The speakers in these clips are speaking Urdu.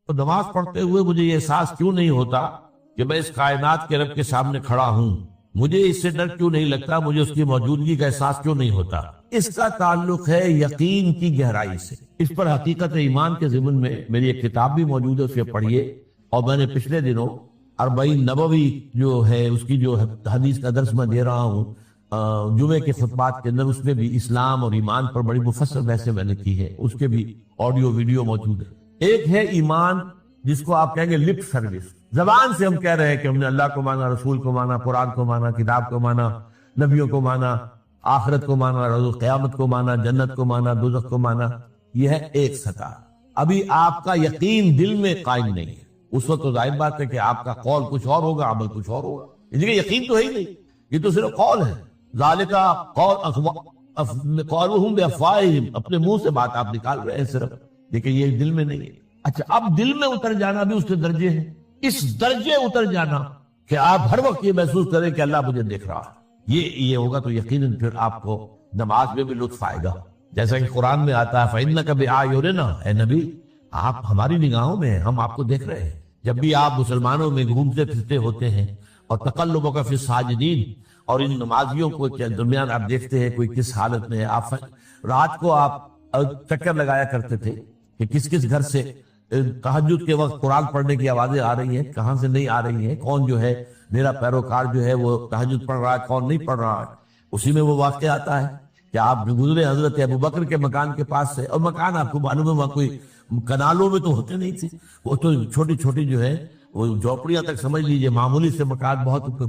تو نماز پڑھتے ہوئے مجھے یہ احساس کیوں نہیں ہوتا کہ میں اس کائنات کے رب کے سامنے کھڑا ہوں؟ مجھے اس سے ڈر کیوں نہیں لگتا؟ مجھے اس کی موجودگی کا احساس کیوں نہیں ہوتا؟ اس کا تعلق ہے یقین کی گہرائی سے۔ اس پر حقیقت ایمان کے ضمن میں میری ایک کتاب بھی موجود ہے، اسے پڑھیے۔ اور میں نے پچھلے دنوں 40 نبوی جو ہے اس کی جو حدیث کا درس میں دے رہا ہوں جمعے کے خطبات کے اندر، اس میں بھی اسلام اور ایمان پر بڑی مفصل بحثیں میں نے کی ہے، اس کے بھی آڈیو ویڈیو موجود ہے۔ ایک ہے ایمان جس کو آپ کہیں گے لپ سروس، زبان سے ہم کہہ رہے ہیں کہ ہم نے اللہ کو مانا، رسول کو مانا، قرآن کو مانا، کتاب کو مانا، نبیوں کو مانا، آخرت کو مانا، روز قیامت کو مانا، جنت کو مانا، دوزخ کو مانا۔ یہ ہے ایک سطح۔ ابھی آپ کا یقین دل میں قائم نہیں ہے۔ اس وقت تو ظاہر بات ہے کہ آپ کا قول کچھ اور ہوگا، عمل کچھ اور ہوگا، اس لیے یقین تو ہے ہی نہیں، یہ تو صرف قول ہے۔ ذالک قولہم بافواہہم، اپنے منہ سے بات آپ نکال رہے ہیں صرف، لیکن یہ دل میں نہیں ہے۔ اچھا، اب دل میں اتر جانا بھی اس کے درجے ہیں۔ اس درجے اتر جانا کہ آپ ہر وقت یہ محسوس کریں کہ اللہ مجھے دیکھ رہا ہے، یہ ہوگا تو یقیناً پھر آپ کو نماز میں بھی لطف آئے گا۔ جیسا کہ قرآن میں آتا ہے فَإِنَّكَ بِأَعْيُنِنَا، اے نبی آپ ہماری نگاہوں میں ہیں، ہم آپ کو دیکھ رہے ہیں۔ جب بھی آپ مسلمانوں میں گھومتے پھرتے ہوتے ہیں اور تقلبک فی الساجدین، اور ان نمازیوں کو کے درمیان آپ دیکھتے ہیں کوئی کس حالت میں ہے۔ آپ رات کو آپ چکر لگایا کرتے تھے کہ کس کس گھر سے تہجد کے وقت قرآن پڑھنے کی آوازیں آ رہی ہیں، کہاں سے نہیں آ رہی ہیں، کون جو ہے میرا پیروکار جو ہے وہ تہجد پڑھ رہا ہے، کون نہیں پڑھ رہا ہے۔ اسی میں وہ واقعہ آتا ہے کہ آپ گزرے حضرت ابوبکر کے مکان کے پاس سے، اور مکان آپ کو معلوم ہے وہاں کوئی کنالوں میں تو ہوتے نہیں تھے، وہ تو چھوٹی چھوٹی جو ہے وہ جھوپڑیاں تک سمجھ لیجئے، معمولی سے مکان، بہت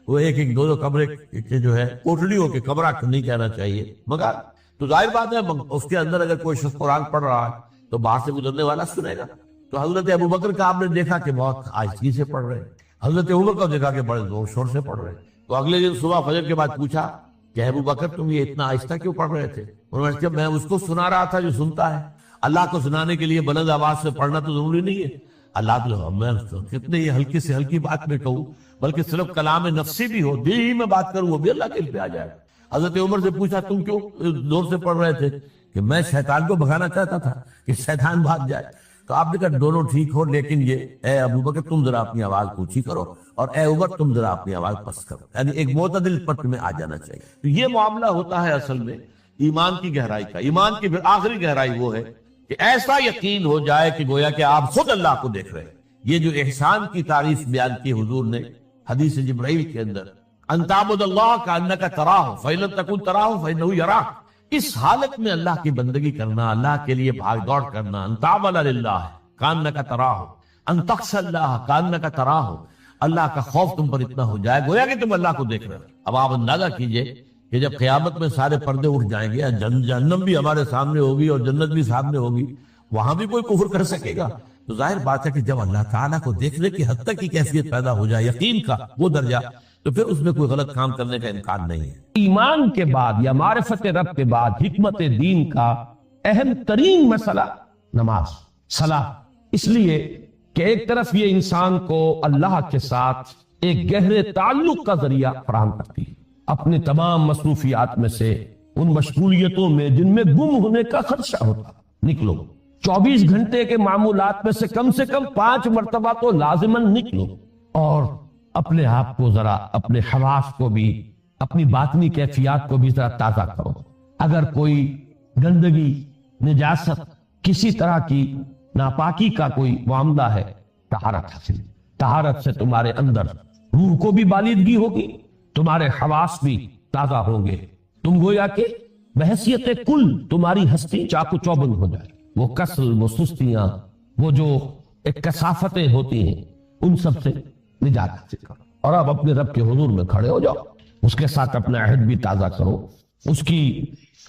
وہ ایک دو کمرے کے جو ہے کوٹڑیوں کے، کمرہ نہیں کہنا چاہیے، مگر تو ظاہر بات ہے اس کے اندر اگر کوئی شخص قرآن پڑھ رہا ہے تو باہر سے گزرنے والا سنے گا۔ تو حضرت ابوبکر کا آپ نے دیکھا کہ بہت آہستگی سے پڑھ رہے ہیں، حضرت عمر کا دیکھا کہ بڑے زور شور سے پڑھ رہے ہیں۔ تو اگلے دن صبح فجر کے بعد پوچھا کہ ابوبکر تم یہ اتنا آہستہ کیوں پڑھ رہے تھے؟ انہوں نے کہا میں اس کو سنا رہا تھا جو سنتا ہے۔ اللہ کو سنانے کے لیے بلند آواز سے پڑھنا تو ضروری نہیں ہے، اللہ تو میں کتنے یہ ہلکی سے ہلکی بات میں کہوں، بلکہ صرف کلام نفسی بھی ہو، دل ہی میں بات کروں، وہ بھی اللہ کے علم پہ آ جائے۔ حضرت عمر سے پوچھا تم کیوں زور سے پڑھ رہے تھے؟ کہ میں شیطان کو بھگانا چاہتا تھا کہ شیطان بھاگ جائے۔ تو آپ نے کہا دونوں ٹھیک ہو، لیکن یہ اے ابوبکر تم ذرا اپنی آواز اونچی کرو، اور اے عمر تم ذرا اپنی آواز پست کرو، یعنی ایک معتدل پر تمہیں آ جانا چاہیے۔ تو یہ معاملہ ہوتا ہے اصل میں ایمان کی گہرائی کا۔ ایمان کی پھر آخری گہرائی وہ ہے کہ ایسا یقین ہو جائے کہ گویا کہ آپ خود اللہ کو دیکھ رہے ہیں۔ یہ جو احسان کی تعریف بیان کی حضور نے حدیث جبرائیل کے اندر، ان تعبد اللہ کانک تراہ فإن لم تکن تراہ فإنہ یراک، اس حالت میں اللہ کی بندگی کرنا، اللہ کے لیے بھاگ دوڑ کرنا، ان تعبد للہ کانک تراہ، ان تخشى اللہ کانک تراہ، اللہ کا خوف تم پر اتنا ہو جائے گویا کہ تم اللہ کو دیکھ رہے ہو۔ اب آپ اندازہ کیجئے کہ جب قیامت میں سارے پردے اٹھ جائیں گے، جہنم بھی ہمارے سامنے ہوگی اور جنت بھی سامنے ہوگی، وہاں بھی کوئی کفر کر سکے گا؟ تو ظاہر بات ہے کہ جب اللہ تعالیٰ کو دیکھنے کی حد تک کی کیفیت پیدا ہو جائے، یقین کا وہ درجہ، تو پھر اس میں کوئی غلط کام کرنے کا امکان نہیں ہے۔ ایمان کے بعد یا معرفت رب کے بعد حکمت دین کا اہم ترین مسئلہ نماز، صلاۃ، اس لیے کہ ایک طرف یہ انسان کو اللہ کے ساتھ ایک گہرے تعلق کا ذریعہ فراہم کرتی ہے، اپنے تمام مصروفیات میں سے ان مشغولیتوں میں جن میں گم ہونے کا خدشہ ہوتا نکلو، 24 گھنٹے کے معمولات میں سے کم 5 مرتبہ تو لازماً نکلو، اور اپنے آپ کو ذرا، اپنے حواس کو بھی، اپنی باطنی کیفیات کو بھی ذرا تازہ کرو۔ اگر کوئی گندگی، نجاست، کسی طرح کی ناپاکی کا کوئی معاملہ ہے، طہارت حاصل، طہارت سے تمہارے اندر روح کو بھی بالیدگی ہوگی، تمہارے حواس بھی تازہ ہوں گے، تم گویا کہ بحیثیت کل تمہاری ہستی چاق و چوبند ہو جائے، وہ کسل، وہ سستیاں، وہ جو ایک کثافتیں ہوتی ہیں، ان سب سے نجات حاصل کرو، اور اب اپنے رب کے حضور میں کھڑے ہو جاؤ، اس کے ساتھ اپنا عہد بھی تازہ کرو، اس کی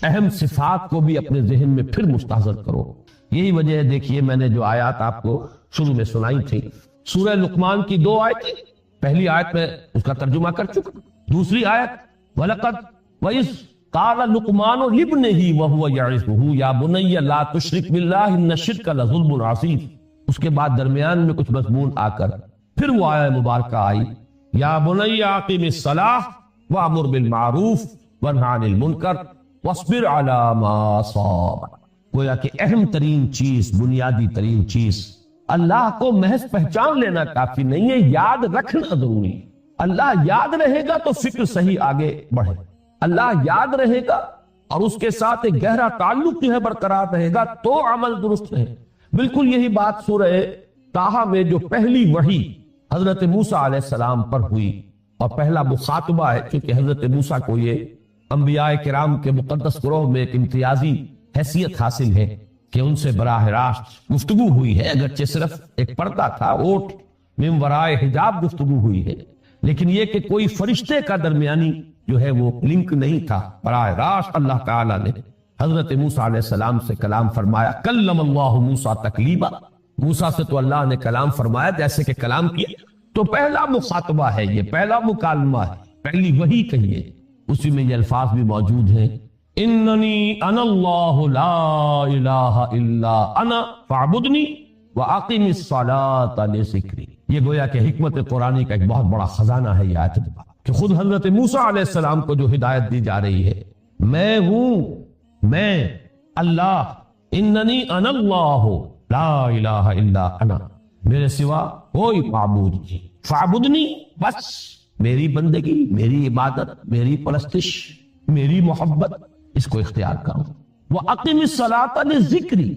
اہم صفات کو بھی اپنے ذہن میں پھر مستحضر کرو۔ یہی وجہ ہے، دیکھیے میں نے جو آیات آپ کو شروع میں سنائی تھی، سورہ لقمان کی 2 آیتیں، پہلی آیت میں اس کا ترجمہ کر چکا، دوسری آیت وَلَقَدْ وَإِذْ قَالَ لُقْمَانُ لِابْنِهِ وَهُوَ يَعِظُهُ يَا بُنَيَّ لَا تُشْرِكْ بِاللَّهِ إِنَّ الشِّرْكَ لَظُلْمٌ عَظِيمٌ۔ اس کے بعد درمیان میں کچھ مضمون آ کر پھر وہ آیہ مبارکہ آئی، یا بنی اقم الصلاۃ وامر بالمعروف وانہ عن المنکر واصبر علی ما اصابک۔ گویا کہ اہم ترین چیز، بنیادی ترین چیز اللہ کو محض پہچان لینا کافی نہیں ہے، یاد رکھنا ضروری ہے۔ اللہ یاد رہے گا تو فکر صحیح آگے بڑھے، اللہ یاد رہے گا اور اس کے ساتھ ایک گہرا تعلق جو ہے برقرار رہے گا تو عمل درست رہے۔ بالکل یہی بات سورہ طٰہٰ میں جو پہلی وحی حضرت موسیٰ علیہ السلام پر ہوئی اور پہلا مخاطبہ ہے، کیونکہ حضرت موسیٰ کو یہ انبیاء کرام کے مقدس گروہ میں ایک امتیازی حیثیت حاصل ہے کہ ان سے براہ راست گفتگو ہوئی ہے، اگرچہ صرف ایک پردہ تھا، اوٹ من ورائے حجاب گفتگو ہوئی ہے، لیکن یہ کہ کوئی فرشتے کا درمیانی جو ہے وہ لنک نہیں تھا، براہ راست اللہ تعالیٰ نے حضرت موسیٰ علیہ السلام سے کلام فرمایا۔ کلم اللہ موسیٰ تکلیما، موسیٰ سے تو اللہ نے کلام فرمایا جیسے کہ کلام کیا، تو پہلا مخاطبہ ہے، یہ پہلا مکالمہ ہے، پہلی وحی کہیے، اسی میں یہ الفاظ بھی موجود ہیں، اننی انا اللہ لا الہ الا انا فاعبدنی واقم الصلاۃ لذکری۔ یہ گویا کہ حکمت قرآنی کا ایک بہت بڑا خزانہ ہے یہ آیت کہ خود حضرت موسیٰ علیہ السلام کو جو ہدایت دی جا رہی ہے، میں ہوں، میں اللہ، اننی انا اللہ لا الہ الا انا، میرے سوا کوئی معبود نہیں، فاعبدنی، بس میری بندگی، میری عبادت، میری پرستش، میری محبت، اس کو اختیار کرو۔ وَأَقِمِ الصَّلَاةَ لِذِكْرِي،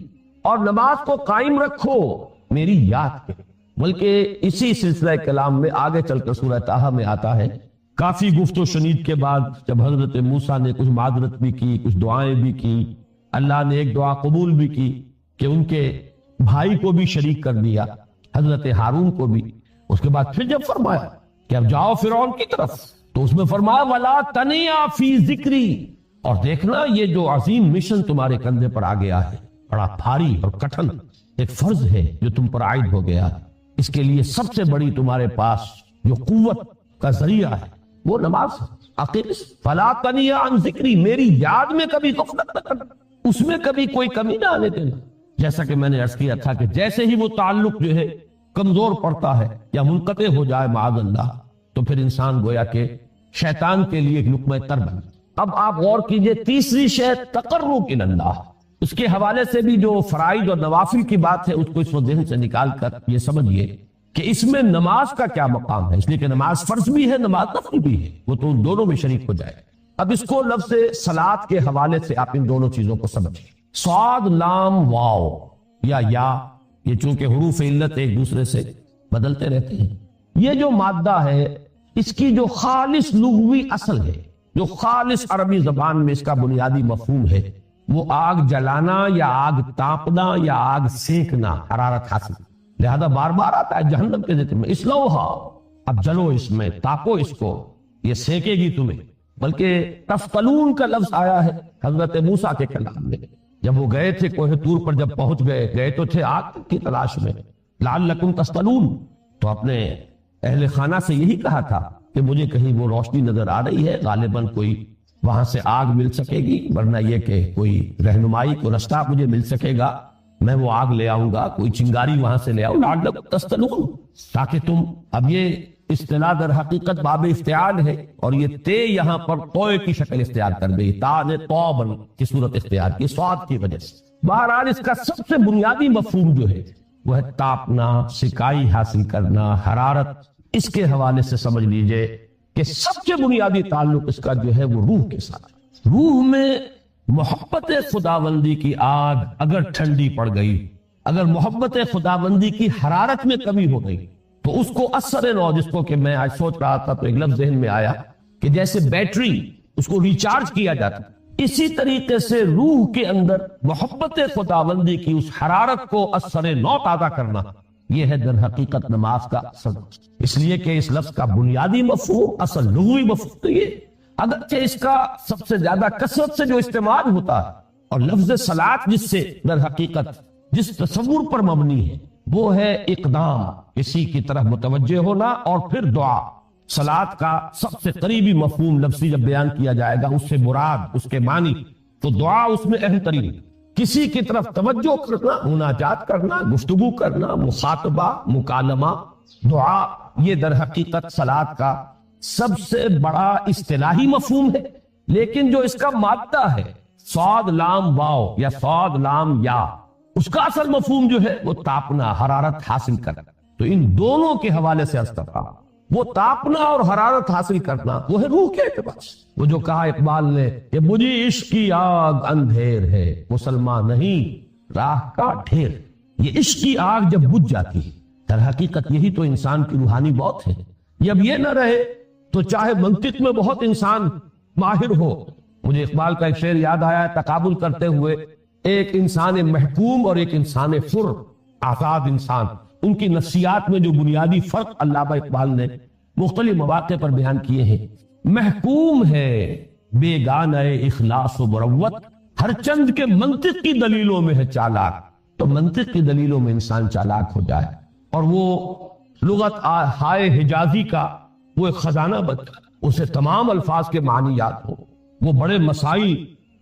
اور نماز کو قائم رکھو میری یاد کے۔ بلکہ اسی سلسلہ کلام میں آگے چل کر سورہ طٰہٰ میں آتا ہے، کافی گفت و شنید کے بعد جب حضرت موسیٰ نے کچھ معذرت بھی کی، کچھ دعائیں بھی کی، اللہ نے ایک دعا قبول بھی کی کہ ان کے بھائی کو بھی شریک کر دیا، حضرت ہارون کو بھی۔ اس کے بعد پھر جب فرمایا کہ اب جاؤ فرعون کی طرف، تو اس میں فرمایا وَلَا تَنِيَا فِي ذِكْرِي، اور دیکھنا یہ جو عظیم مشن تمہارے کندھے پر آ گیا ہے، بڑا بھاری اور کٹھن ایک فرض ہے جو تم پر عائد ہو گیا ہے، اس کے لیے سب سے بڑی تمہارے پاس جو قوت کا ذریعہ ہے وہ نماز ہے۔ اقیمس فلا تنیا عن ذکری، میری یاد میں کبھی غفلت نہ کرنا، اس میں کبھی کوئی کمی نہ آنے دینا۔ جیسا کہ میں نے عرض کیا تھا کہ جیسے ہی وہ تعلق جو ہے کمزور پڑتا ہے یا منقطع ہو جائے معاذ اللہ، تو پھر انسان گویا کہ شیطان کے لیے ایک لقمہ تر بن۔ اب آپ غور کیجئے، تیسری شے تقرب الی اللہ، اس کے حوالے سے بھی جو فرائض اور نوافل کی بات ہے اس کو اس وقت ذہن سے نکال کر یہ سمجھیے کہ اس میں نماز کا کیا مقام ہے، اس لیے کہ نماز فرض بھی ہے، نماز نفل بھی ہے، وہ تو ان دونوں میں شریک ہو جائے۔ اب اس کو لفظ صلاۃ کے حوالے سے آپ ان دونوں چیزوں کو سمجھیں۔ صاد لام واو یا یہ چونکہ حروف علت ایک دوسرے سے بدلتے رہتے ہیں، یہ جو مادہ ہے اس کی جو خالص لغوی اصل ہے، جو خالص عربی زبان میں اس کا بنیادی مفہوم ہے، وہ آگ جلانا یا آگ تاپنا یا آگ سینکنا، حرارت حاصل۔ لہذا بار بار آتا ہے جہنم کے ذکر میں، اسلوہا، اب جلو اس میں، تاپو اس کو، یہ سینکے گی تمہیں۔ بلکہ تفتلون کا لفظ آیا ہے حضرت موسیٰ کے کلام میں، جب وہ گئے تھے کوہ طور پر، جب پہنچ گئے تو تھے آگ کی تلاش میں، لعلکم تفتلون، تو اپنے اہل خانہ سے یہی کہا تھا کہ مجھے کہیں وہ روشنی نظر آ رہی ہے، غالباً کوئی وہاں سے آگ مل سکے گی، ورنہ یہ کہ کوئی رہنمائی کو رستہ مجھے مل سکے گا، میں وہ آگ لے آؤں گا، کوئی چنگاری وہاں سے لے آؤں، لعلکم تفتلون، تاکہ تم، اب یہ اصطلاح در حقیقت باب افتعال ہے، اور یہ تے یہاں پر توئے کی شکل اختیار کر گئی، تا نے توبن کی صورت اختیار کی سواد کی وجہ سے۔ بہرحال اس کا سب سے بنیادی مفہوم جو ہے وہ ہے تاپنا، سکائی حاصل کرنا، حرارت۔ اس کے حوالے سے سمجھ لیجئے کہ سب سے بنیادی تعلق اس کا جو ہے وہ روح کے ساتھ۔ روح میں محبت خداوندی کی آگ اگر ٹھنڈی پڑ گئی، اگر محبت خداوندی کی حرارت میں کمی ہو گئی، تو اس کو اثر نو، جس کو کہ میں آج سوچ رہا تھا تو ایک لفظ ذہن میں آیا کہ جیسے بیٹری اس کو ریچارج کیا جاتا، اسی طریقے سے روح کے اندر محبت خداوندی کی اس حرارت کو اثر نو تازہ کرنا، یہ ہے در حقیقت نماز کا اصل۔ اس لیے کہ اس لفظ کا بنیادی مفہوم، اصل لغوی مفہوم تو یہ، اگرچہ اس کا سب سے زیادہ کثرت سے جو استعمال ہوتا ہے، اور لفظ صلاۃ جس سے در حقیقت جس تصور پر مبنی ہے وہ ہے اقدام، کسی کی طرف متوجہ ہونا، اور پھر دعا۔ صلاۃ کا سب سے قریبی مفہوم لفظی جب بیان کیا جائے گا، اس سے مراد، اس کے معنی، تو دعا اس میں اہم ترین، کسی کی طرف توجہ کرنا، مناجات کرنا، گفتگو کرنا، مخاطبہ، مکالمہ، دعا، یہ در حقیقت صلاۃ کا سب سے بڑا اصطلاحی مفہوم ہے۔ لیکن جو اس کا مادہ ہے، صاد لام واو یا صاد لام یا، اس کا اصل مفہوم جو ہے وہ تاپنا، حرارت حاصل کرنا. تو ان دونوں کے حوالے سے استفا، وہ تاپنا اور حرارت حاصل کرنا وہ ہے روح کے اعتبار سے. وہ جو کہا اقبال نے کہ مجھے عشق کی آگ اندھیر ہے، مسلمان نہیں راہ کا ڈھیر. یہ عشق کی آگ جب بجھ جاتی ہے، در حقیقت یہی تو انسان کی روحانی موت ہے. جب یہ نہ رہے تو چاہے منطق میں بہت انسان ماہر ہو. مجھے اقبال کا ایک شعر یاد آیا ہے تقابل کرتے ہوئے، ایک انسان محکوم اور ایک انسان حر، آزاد انسان. ان کی نفسیات میں جو بنیادی فرق علامہ اقبال نے مختلف مواقع پر بیان کیے ہیں. محکوم ہے بیگانہ اخلاص و مروت، ہر چند کے منطق کی دلیلوں میں ہے چالاک. تو منطق کی دلیلوں میں انسان چالاک ہو جائے اور وہ لغت ہائے حجازی کا وہ ایک خزانہ بن جائے، اسے تمام الفاظ کے معنی یاد ہو، وہ بڑے مسائل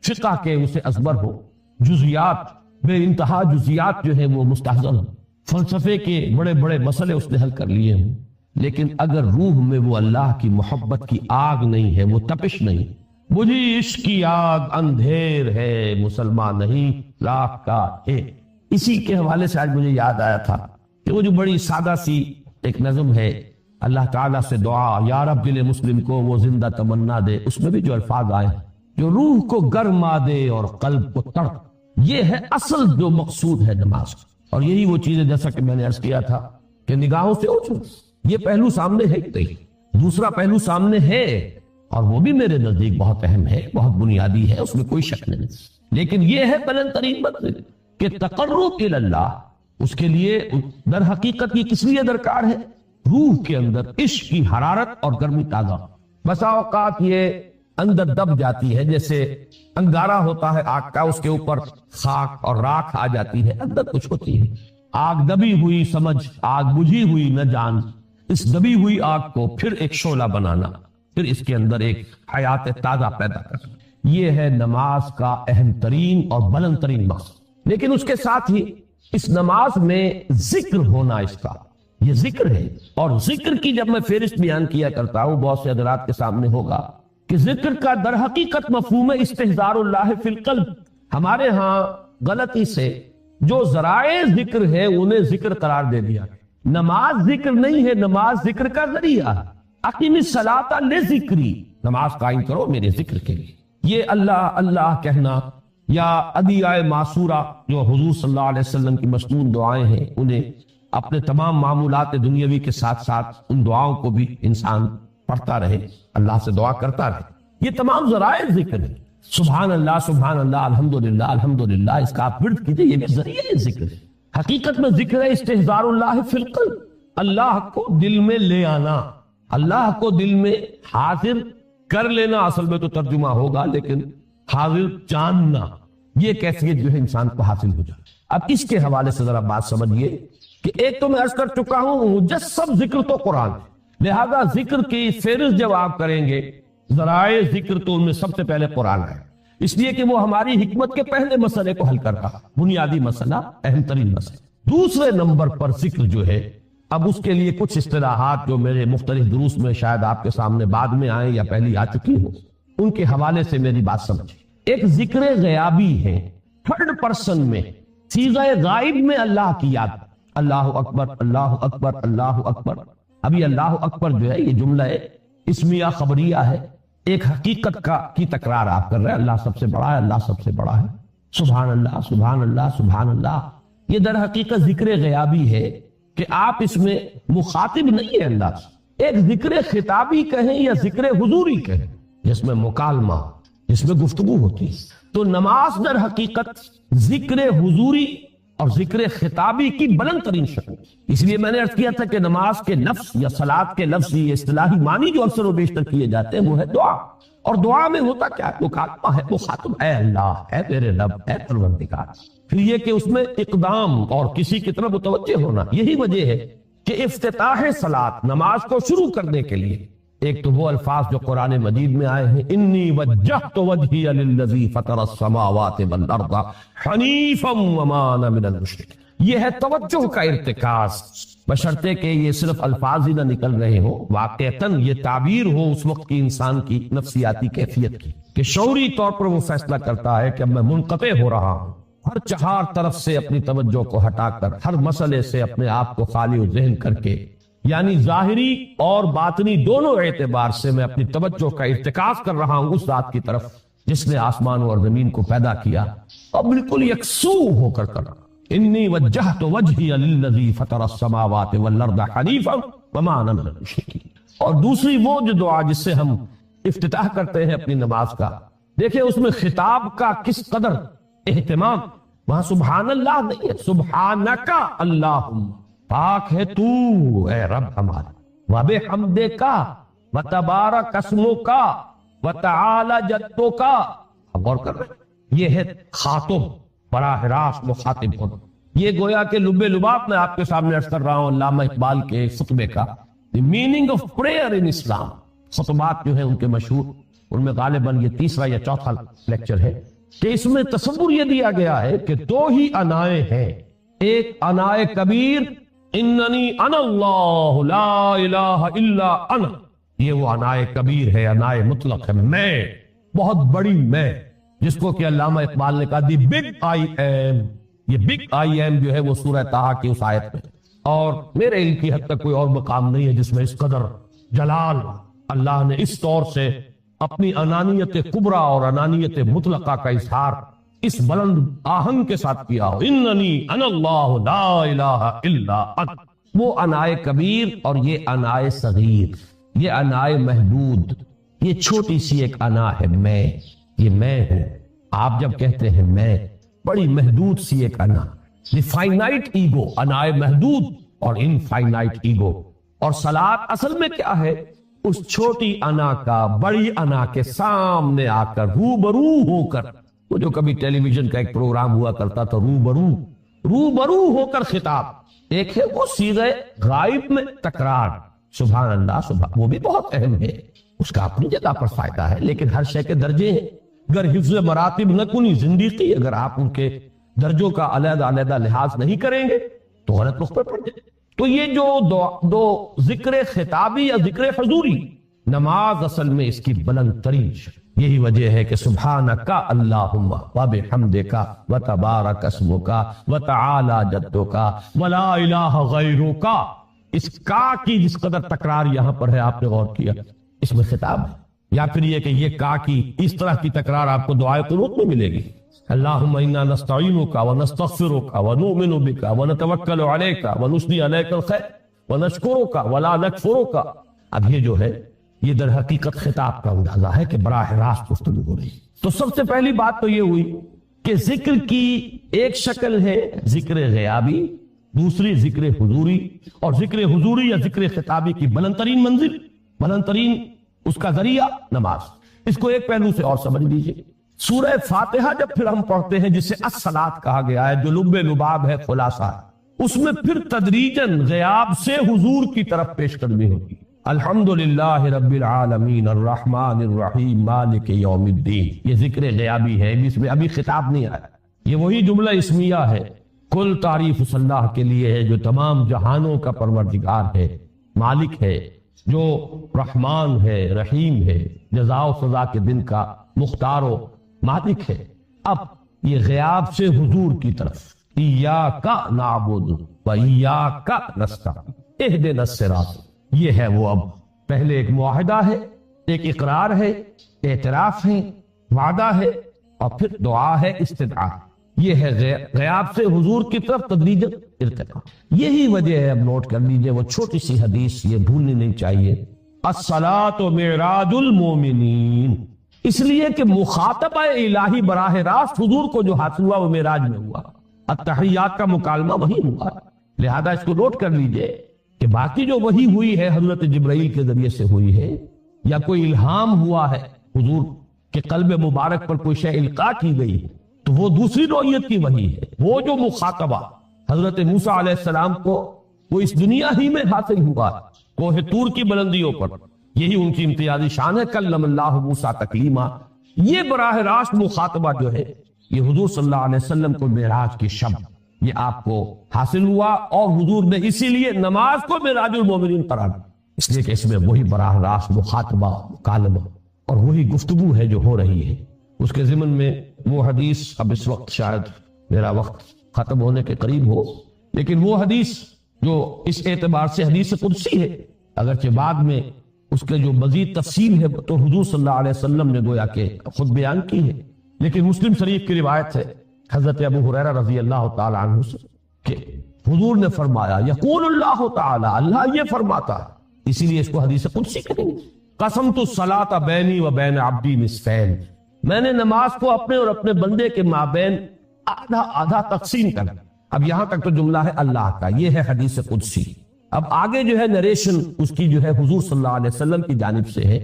فقہ کے اسے ازبر ہو، جزیات بے انتہا جزیات جو ہیں وہ مستحضر ہوں، فلسفے کے بڑے بڑے مسئلے اس نے حل کر لیے ہوں. لیکن اگر روح میں وہ اللہ کی محبت کی آگ نہیں ہے، وہ تپش نہیں، مجھے عشق کی آگ اندھیر ہے، مسلمان نہیں راہ کا ہے. اسی کے حوالے سے آج مجھے یاد آیا تھا کہ وہ جو بڑی سادہ سی ایک نظم ہے، اللہ تعالیٰ سے دعا یا رب دل مسلم کو وہ زندہ تمنا دے، اس میں بھی جو الفاظ آئے جو روح کو گرما دے اور قلب کو تڑپ، یہ ہے اصل جو مقصود ہے نماز. اور یہی وہ چیزیں جیسا کہ میں نے عرض کیا تھا کہ نگاہوں سے اٹھو، یہ پہلو سامنے ہے ہی نہیں، دوسرا پہلو سامنے ہے اور وہ بھی میرے نزدیک بہت اہم ہے، بہت بنیادی ہے، اس میں کوئی شک نہیں. لیکن یہ ہے بلند ترین منزل کہ تقرب الی اللہ. اس کے لیے در حقیقت یہ کس لیے درکار ہے؟ روح کے اندر عشق کی حرارت اور گرمی تازہ. بسا اوقات یہ اندر دب جاتی ہے، جیسے انگارہ ہوتا ہے آگ کا، اس کے اوپر خاک اور راکھ آ جاتی ہے، اندر کچھ ہوتی ہے. آگ دبی ہوئی سمجھ، آگ بجھی ہوئی نہ جان. اس دبی ہوئی آگ کو پھر ایک شعلہ بنانا، پھر اس کے اندر ایک حیات تازہ پیدا کرنا، یہ ہے نماز کا اہم ترین اور بلند ترین مقصد. لیکن اس کے ساتھ ہی اس نماز میں ذکر ہونا، اس کا یہ ذکر ہے. اور ذکر کی جب میں فہرست بیان کیا کرتا ہوں، بہت سے حضرات کے سامنے ہوگا کہ ذکر کا در حقیقت مفہوم ہے استحضار اللہ فی القلب. ہمارے ہاں غلطی سے جو ذرائع ذکر ہے انہیں ذکر قرار دے دیا. نماز ذکر نہیں ہے، نماز ذکر کا ذریعہ. اقیم الصلاۃ لذکری، نماز قائم کرو میرے ذکر کے لیے. یہ اللہ اللہ کہنا یا ادعیائے معصورہ جو حضور صلی اللہ علیہ وسلم کی مسنون دعائیں ہیں، انہیں اپنے تمام معمولات دنیاوی کے ساتھ ساتھ ان دعاؤں کو بھی انسان پڑھتا رہے، اللہ سے دعا کرتا رہے. یہ تمام ذرائع ذکر ہے. سبحان اللہ الحمدللہ الحمدللہ، اس کا آپ ورد کیجئے، یہ بھی ذریعہ ذکر ہے. حقیقت میں ذکر ہے استحضار اللہ فی القلب، اللہ کو دل میں لے آنا، اللہ کو دل میں حاضر کر لینا. اصل میں تو ترجمہ ہوگا، لیکن حاضر جاننا، یہ کیفیت جو ہے انسان کو حاصل ہو جائے. اب اس کے حوالے سے ذرا بات سمجھیے کہ ایک تو میں عرض کر چکا ہوں مجسم ذکر تو قرآن ہے، لہذا ذکر کی فہرست جب آپ کریں گے ذرائع ذکر تو ان میں سب سے پہلے قرآن ہے، اس لیے کہ وہ ہماری حکمت کے پہلے مسئلے کو حل کرتا، بنیادی مسئلہ، اہم ترین مسئلہ. دوسرے نمبر پر ذکر جو ہے، اب اس کے لیے کچھ اصطلاحات جو میرے مختلف دروس میں شاید آپ کے سامنے بعد میں آئیں یا پہلی آ چکی ہوں، ان کے حوالے سے میری بات سمجھیں. ایک ذکر غیابی ہے، تھرڈ پرسن میں، صیغہ غائب میں اللہ کی یاد، اللہ اکبر اللہ اکبر اللہ اکبر. ابھی اللہ اکبر جو ہے یہ جملہ ہے اسمیہ خبریہ ہے، ایک حقیقت کی تکرار آپ کر رہے ہیں، اللہ سب سے بڑا ہے، اللہ سب سے بڑا ہے، سبحان اللہ سبحان اللہ سبحان اللہ. یہ در حقیقت ذکر غیابی ہے کہ آپ اس میں مخاطب نہیں ہے اللہ سے. ایک ذکر خطابی کہیں یا ذکر حضوری کہیں، جس میں مکالمہ، جس میں گفتگو ہوتی ہے. تو نماز در حقیقت ذکر حضوری اور ذکر خطابی کی بلند ترین شکل. اس لیے میں نے عرض کیا تھا کہ نماز کے لفظ یا صلاۃ کے لفظ یہ اصطلاحی معنی جو اکثر و بیشتر کیے جاتے ہیں وہ ہے دعا. اور دعا میں ہوتا کیا ہے؟ مکالمہ ہے، مخاطب اے اللہ، اے میرے رب، اے پروردگار. پھر یہ کہ اس میں اقدام اور کسی کی طرف متوجہ ہونا. یہی وجہ ہے کہ افتتاح صلاۃ، نماز کو شروع کرنے کے لیے ایک تو وہ الفاظ جو قرآن مجید میں آئے ہیں، انی وجہت وجہی للذی فطر السماوات والارض حنیفا وما انا من المشرکین. یہ ہے توجہ کا ارتکاز، بشرطے کہ یہ صرف الفاظ ہی نہ نکل رہے ہوں، واقعتاً یہ تعبیر ہو اس وقت کی انسان کی نفسیاتی کیفیت کی، کہ شعوری طور پر وہ فیصلہ کرتا ہے کہ اب میں منقطع ہو رہا ہوں ہر چہار طرف سے اپنی توجہ کو ہٹا کر، ہر مسئلے سے اپنے آپ کو خالی و ذہن کر کے، یعنی ظاہری اور باطنی دونوں اعتبار سے میں اپنی توجہ کا ارتکاز کر رہا ہوں اس ذات کی طرف جس نے آسمانوں اور زمین کو پیدا کیا، اور بالکل یکسو ہو کر کر انی وجہت وجہی للذی فطر السماوات والارض حنیفا وما انا من المشرکین۔ اور دوسری وہ جو دعا جس سے ہم افتتاح کرتے ہیں اپنی نماز کا، دیکھیں اس میں خطاب کا کس قدر اہتمام، وہاں سبحان اللہ نہیں ہے، سبحانک اللہم، پاک ہے تو اے رب ہمارا، وبحمدک وتبارک اسمک وتعالی جدک۔ اب غور کر رہے ہیں، یہ ہے خاطب، براہ راست مخاطب ہونا۔ یہ گویا کہ لب لباب میں آپ کے سامنے عرض کر رہا ہوں علامہ اقبال کے خطبے کا، دی میننگ آف پریئر ان اسلام۔ خطبات جو ہیں ان کے مشہور، ان میں غالباً یہ تیسرا یا چوتھا لیکچر ہے کہ اس میں تصور یہ دیا گیا ہے کہ دو ہی انائے ہیں، ایک انائے کبیر اننی انا اللہ لا الہ الا انا، یہ وہ انائے کبیر ہے، انائے مطلق ہے، میں، بہت بڑی میں، جس کو کہ علامہ اقبال نے کہا دی بگ آئی ایم۔ یہ بگ آئی ایم جو ہے وہ سورہ طٰہٰ کی اس آیت میں، اور میرے علم کی حد تک کوئی اور مقام نہیں ہے جس میں اس قدر جلال اللہ نے اس طور سے اپنی انانیت کبریٰ اور انانیت مطلقہ کا اظہار اس بلند آہنگ کے ساتھ کیا ہو، اننی انا اللہ لا الہ الا انا۔ وہ انائے کبیر اور یہ انائے صغیر، یہ انائے محدود، یہ چھوٹی سی ایک انا ہے، میں، یہ میں ہوں۔ آپ جب کہتے ہیں میں، بڑی محدود سی ایک انا، دی فائنائٹ ایگو، انائے محدود اور انفائنائٹ ایگو۔ اور صلاۃ اصل میں کیا ہے؟ اس چھوٹی انا کا بڑی انا کے سامنے آ کر، روبرو ہو کر، وہ جو کبھی ٹیلی ویژن کا ایک پروگرام ہوا کرتا تھا، روبرو ہو کر خطاب۔ ایک ہے وہ صیغہ غائب میں تکرار، سبحان اللہ، سبحان، وہ بھی بہت اہم ہے، اس کا اپنی جگہ پر فائدہ ہے، لیکن ہر شے کے درجے ہیں۔ اگر حفظ مراتب نہ کنی زندگی، اگر آپ ان کے درجوں کا علیحدہ علیحدہ لحاظ نہیں کریں گے تو غلط رخ پر پڑ جائے۔ تو یہ جو دو ذکر خطابی یا ذکر حضوری، نماز اصل میں اس کی بلند ترین شکل، یہی وجہ ہے کہ سبحانک اللہم وبحمدک وتبارک اسمک وتعالی جدک ولا الہ غیرک۔ اس کا کی جس قدر تکرار یہاں پر ہے، آپ نے غور کیا، اس میں خطاب ہے، یا پھر یہ کہ یہ کا کی اس طرح کی تکرار آپ کو دعائے قنوت میں ملے گی، اللہم انا نستعینک ونستغفرک ونؤمن بک ونتوکل علیک ونثنی علیک الخیر ونشکرک ولا نکفرک۔ اب یہ جو ہے یہ در حقیقت خطاب کا اندازہ ہے کہ براہ راست گفتگو ہو رہی۔ تو سب سے پہلی بات تو یہ ہوئی کہ ذکر کی ایک شکل ہے ذکر غیابی، دوسری ذکر حضوری، اور ذکر حضوری یا ذکر خطابی کی بلند ترین منزل، بلند ترین اس کا ذریعہ نماز۔ اس کو ایک پہلو سے اور سمجھ لیجئے، سورہ فاتحہ جب پھر ہم پڑھتے ہیں جسے الصلاۃ کہا گیا ہے، جو لب لباب ہے، خلاصہ ہے، اس میں پھر تدریجاً غیاب سے حضور کی طرف پیش قدمی ہوگی۔ الحمدللہ رب العالمین الرحمن الرحیم مالک یوم الدین، یہ ذکر غیابی ہے، اس میں ابھی خطاب نہیں آیا، یہ وہی جملہ اسمیہ ہے، کل تعریف اس اللہ کے لیے ہے جو تمام جہانوں کا پروردگار ہے، مالک ہے، جو رحمان ہے، رحیم ہے، جزا و سزا کے دن کا مختار و مالک ہے۔ اب یہ غیاب سے حضور کی طرف، ایاک نعبد و ایاک نستعین اہدنا الصراط، یہ ہے وہ۔ اب پہلے ایک معاہدہ ہے، ایک اقرار ہے، اعتراف ہے، وعدہ ہے، اور پھر دعا ہے، استدعاء۔ یہ ہے غیاب سے حضور کی طرف تدریجاً ارتقاء۔ یہی وجہ ہے، اب نوٹ کر لیجئے، وہ چھوٹی سی حدیث یہ بھولنی نہیں چاہیے، الصلاۃ معراج المومنین، اس لیے کہ مخاطبہ الہی براہ راست حضور کو جو حاصل ہوا وہ معراج میں ہوا، التحیات کا مکالمہ وہی ہوا، لہذا اس کو نوٹ کر لیجئے کہ باقی جو وہی ہوئی ہے حضرت جبرائیل کے ذریعے سے ہوئی ہے، یا کوئی الہام ہوا ہے، حضور کے قلب مبارک پر کوئی شے القاء کی گئی ہے، تو وہ دوسری نوعیت کی وحی ہے۔ وہ جو مخاطبہ حضرت موسیٰ علیہ السلام کو وہ اس دنیا ہی میں حاصل ہوا کوہ طور کی بلندیوں پر، یہی ان کی امتیازی شان ہے، کلم اللہ موسیٰ تکلیما۔ یہ براہ راست مخاطبہ جو ہے یہ حضور صلی اللہ علیہ وسلم کو معراج کی شب یہ آپ کو حاصل ہوا، اور حضور نے اسی لیے نماز کو معراج المومنین قرار دیا، اس لیے کہ اس میں وہی براہ راست مخاطبہ، مکالمہ اور وہی گفتگو ہے جو ہو رہی ہے۔ اس کے ضمن میں وہ حدیث اب اس وقت شاید میرا وقت ختم ہونے کے قریب ہو، لیکن وہ حدیث جو اس اعتبار سے حدیث قدسی ہے، اگرچہ بعد میں اس کے جو مزید تفصیل ہے تو حضور صلی اللہ علیہ وسلم نے گویا کہ خود بیان کی ہے، لیکن مسلم شریف کی روایت ہے حضرت ابو ہریرہ رضی اللہ تعالی عنہ سے کہ حضور نے فرمایا یقول اللہ تعالی، اللہ یہ فرماتا ہے، اسی لیے اس کو حدیث قدسی کہیں گے، قسمت الصلاۃ بینی و بین عبدی نصفین، میں نے نماز کو اپنے اور اپنے بندے کے مابین آدھا آدھا تقسیم کر۔ اب یہاں تک تو جملہ ہے اللہ کا، یہ ہے حدیث قدسی۔ اب آگے جو ہے نریشن اس کی جو ہے حضور صلی اللہ علیہ وسلم کی جانب سے ہے،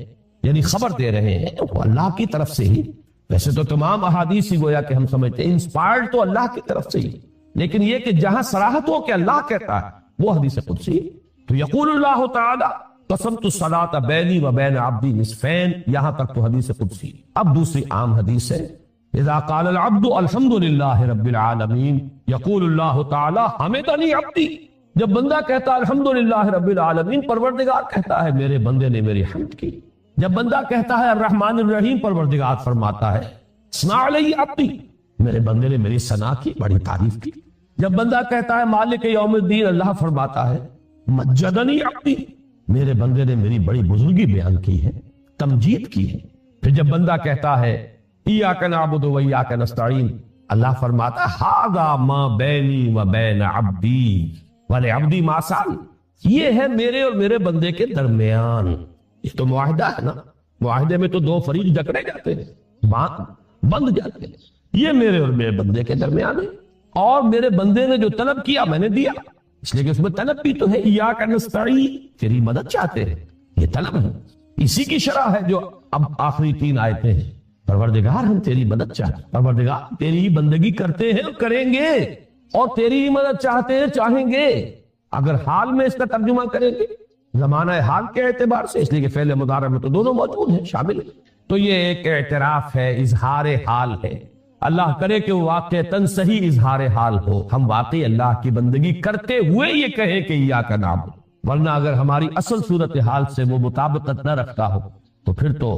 یعنی خبر دے رہے ہیں وہ اللہ کی طرف سے ہی۔ ویسے تو تمام احادیث ہی گویا کہ ہم سمجھتے ہیں انسپائرڈ تو اللہ کی طرف سے ہی، لیکن یہ کہ جہاں صراحت ہو کہ اللہ کہتا ہے وہ حدیث قدسی۔ تو یقول اللہ تعالی قسمت الصلاۃ بینی و بین عبدی نصفین، یہاں تک تو حدیث قدسی۔ اب دوسری عام حدیث ہے اذا قال العبد الحمد للہ رب العالمین یقول اللہ تعالی حمدنی عبدی، جب بندہ کہتا ہے الحمدللہ رب العالمین، پروردگار کہتا ہے میرے بندے نے میری حمد کی۔ جب بندہ کہتا ہے الرحمن الرحیم، پروردگار فرماتا ہے ثنا علی عبدی، میرے بندے نے میری ثنا کی، بڑی تعریف کی۔ جب بندہ کہتا ہے مالک یوم الدین، اللہ فرماتا ہے مجدنی عبدی، میرے بندے نے میری بڑی بزرگی بیان کی ہے، تمجید کی ہے۔ پھر جب بندہ کہتا ہے ایاک نعبد و ایاک نستعین، اللہ فرماتا ہے ھذا ما بینی و بین عبدی وَلِعَبْدِ مَا سَأَلَ، یہ ہے میرے اور میرے بندے کے درمیان۔ یہ تو معاہدہ ہے نا، معاہدے میں تو دو فریق جکڑے جاتے ہیں، بند جاتے ہیں، یہ میرے اور میرے بندے کے درمیان ہے، اور میرے بندے نے جو طلب کیا میں نے دیا، اس لیے کہ اس میں طلب بھی تو ہے، ایاک نستعین، تیری مدد چاہتے ہیں، یہ طلب ہے، اسی کی شرح ہے جو اب آخری 3 آیتیں ہیں۔ پروردگار ہم تیری مدد چاہتے ہیں، پروردگار تیری ہی بندگی کرتے ہیں اور کریں گے، اور تیری ہی مدد چاہتے ہیں، چاہیں گے۔ اگر حال میں اس کا ترجمہ کریں گے زمانہ حال کے اعتبار سے، اس لیے کہ فعل مضارع میں تو دونوں موجود ہیں، شامل ہیں، تو یہ ایک اعتراف ہے، اظہار حال ہے۔ اللہ کرے کہ وہ واقعتاً صحیح اظہار حال ہو، ہم واقعی اللہ کی بندگی کرتے ہوئے یہ کہیں کہ ایاک نعبد، ورنہ اگر ہماری اصل صورتحال سے وہ مطابقت نہ رکھتا ہو تو پھر تو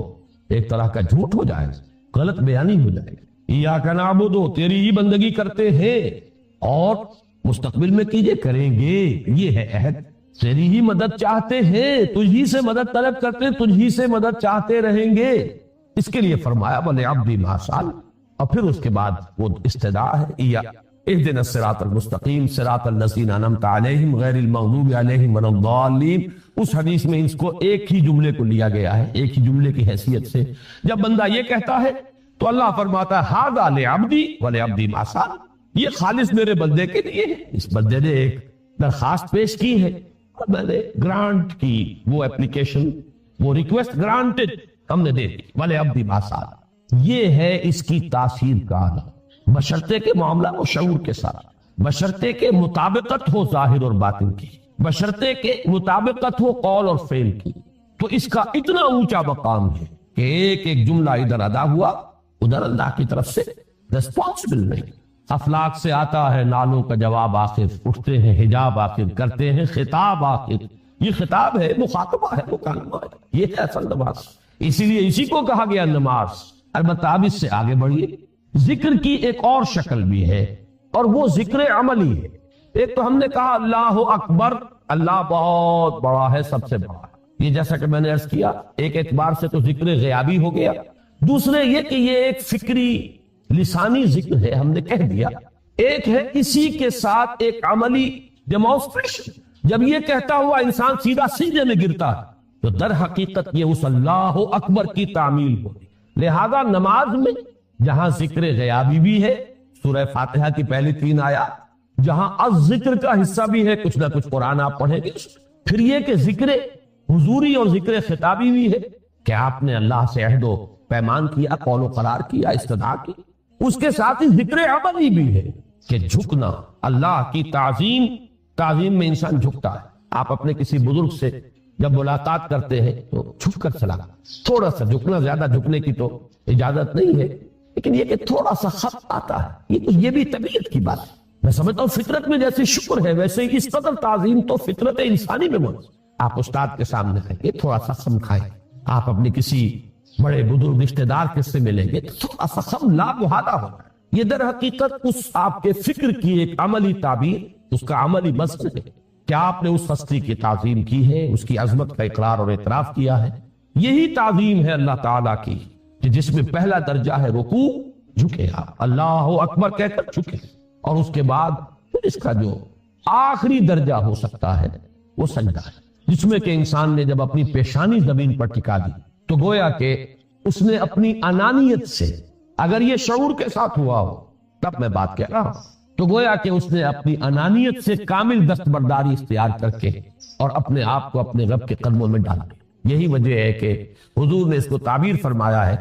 ایک طرح کا جھوٹ ہو جائے گا، غلط بیانی ہو جائے گی۔ ایاک نعبد، تیری ہی بندگی کرتے ہیں اور مستقبل میں کیجئے، کریں گے، یہ ہے عہد۔ تیری ہی مدد چاہتے ہیں، تجھی سے مدد طلب کرتے، تجھی سے مدد چاہتے رہیں گے، اس کے لیے فرمایا وَلِعَبْدِ مَا سَأَلَ، اور پھر اس کے بعد وہ استدعا ہے اهدنا الصراط المستقیم صراط الذین انعمت علیہم غیر المغضوب علیہم ولا الضالین۔ اس حدیث میں اس کو ایک ہی جملے کو لیا گیا ہے، ایک ہی جملے کی حیثیت سے۔ جب بندہ یہ کہتا ہے تو اللہ فرماتا ہے ھذا لعبدی ولعبدی ما سأل، یہ خالص میرے بندے کے لیے ہے۔ اس بندے نے ایک درخواست پیش کی ہے اور میں نے گرانٹ کی، وہ اپلیکیشن، وہ ریکویسٹ گرانٹڈ ہم نے دے دی، ولعبدی ما سأل۔ یہ ہے اس کی تاثیر کا عالم، بشرطے کے معاملہ و شعور کے ساتھ، بشرطے کے مطابقت ہو ظاہر اور باطن کی، بشرطے کے مطابقت ہو قول اور فعل کی، تو اس کا اتنا اونچا مقام ہے کہ ایک ایک جملہ ادھر ادا ہوا، ادھر اللہ کی طرف سے ریسپانسبل نہیں۔ افلاک سے آتا ہے نالوں کا جواب آخر، اٹھتے ہیں حجاب آخر، کرتے ہیں خطاب آخر۔ یہ خطاب ہے، مخاطبہ ہے، مکالمہ ہے، یہ ہے اصل نماز۔ اسی لیے اسی کو کہا گیا نماز۔ البتہ اب اس سے آگے بڑھیے، ذکر کی ایک اور شکل بھی ہے اور وہ ذکر عملی ہے۔ ایک تو ہم نے کہا اللہ اکبر، اللہ بہت بڑا ہے، سب سے بڑا ہے، یہ جیسا کہ میں نے عرض کیا ایک اعتبار سے تو ذکر غیابی ہو گیا۔ دوسرے یہ کہ یہ ایک فکری لسانی ذکر ہے، ہم نے کہہ دیا۔ ایک ہے اسی کے ساتھ ایک عملی ڈیمونسٹریشن، جب یہ کہتا ہوا انسان سیدھا سجدے میں گرتا ہے تو در حقیقت یہ اس اللہ اکبر کی تعمیل ہوگی۔ لہذا نماز میں جہاں ذکر غیابی بھی ہے، سورہ فاتحہ کی پہلی 3 آیات، جہاں از ذکر کا حصہ بھی ہے، کچھ نہ کچھ قرآن آپ پڑھیں گے، پھر یہ کہ ذکر حضوری اور ذکر خطابی بھی ہے کہ آپ نے اللہ سے عہد و پیمان کیا، قول و قرار کیا، استدعا کی۔ اس کے ساتھ ہی ذکر عملی بھی ہے کہ جھکنا، اللہ کی تعظیم میں انسان جھکتا ہے۔ آپ اپنے کسی بزرگ سے جب ملاقات کرتے ہیں تو جھک کر سلام، تھوڑا سا جھکنا، زیادہ جھکنے کی تو اجازت نہیں ہے، لیکن یہ کہ تھوڑا سا خط آتا ہے، یہ بھی طبیعت کی بات ہے۔ میں سمجھتا ہوں فطرت میں جیسے شکر ہے ویسے اس قدر تعظیم تو فطرت انسانی میں موجود۔ آپ استاد کے سامنے آئیں گے تھوڑا سا خم کھائیں، آپ اپنے کسی بڑے بزرگ رشتہ دار کس سے ملیں گے تو تھوڑا سا خم لا محالہ ہوگا، یہ در حقیقت اس آپ کے فکر کی ایک عملی تعبیر، اس کا عملی مظہر ہے کہ آپ نے اس ہستی کی تعظیم کی ہے، اس کی عظمت کا اقرار اور اعتراف کیا ہے۔ یہی تعظیم ہے اللہ تعالیٰ کی کہ جس میں پہلا درجہ ہے رکوع، جھکے آپ اللہ اکبر کہہ کر جھکے، اور اس کے بعد پھر اس کا جو آخری درجہ ہو سکتا ہے وہ سجدہ ہے، جس میں کہ انسان نے جب اپنی پیشانی زمین پر ٹکا دی تو گویا کہ اس نے اپنی انانیت سے، اگر یہ شعور کے ساتھ ہوا ہو تب میں بات کہہ رہا ہوں، تو گویا کہ اس نے اپنی انانیت سے کامل دستبرداری اختیار کر کے اور اپنے آپ کو اپنے رب کے قدموں میں ڈال دیا۔ یہی وجہ ہے کہ حضور نے اس کو تعبیر فرمایا ہے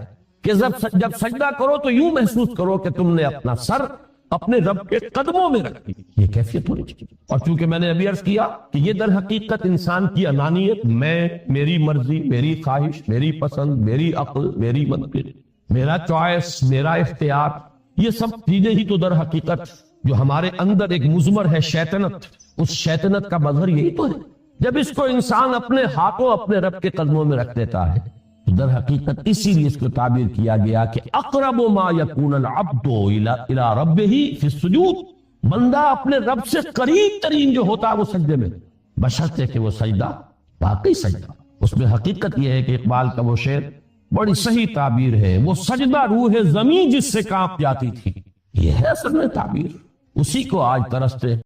کہ جب سجدہ کرو تو یوں محسوس کرو کہ تم نے اپنا سر اپنے رب کے قدموں میں رکھ دی۔ یہ کیفیت ہونی چاہیے۔ اور چونکہ میں نے ابھی عرض کیا کہ یہ در حقیقت انسان کی انانیت، میں، میری مرضی، میری خواہش، میری پسند، میری عقل، میری منطق، میرا چوائس، میرا اختیار، یہ سب چیزیں ہی تو در حقیقت جو ہمارے اندر ایک مضمر ہے شیطنت، اس شیطنت کا مظہر یہی تو ہے۔ جب اس کو انسان اپنے ہاتھوں اپنے رب کے قدموں میں رکھ دیتا ہے تو در حقیقت اسی لیے اس کو تعبیر کیا گیا کہ اقرب ما یکون العبد الی ربہ فی السجود، بندہ اپنے رب سے قریب ترین جو ہوتا ہے وہ سجدے میں، بشرطے کہ وہ سجدہ واقعی سجدہ۔ اس میں حقیقت یہ ہے کہ اقبال کا وہ شعر بڑی صحیح تعبیر ہے، وہ سجدہ روح زمین جس سے کانپ جاتی تھی، یہ ہے اصل میں تعبیر، اسی کو آج ترستے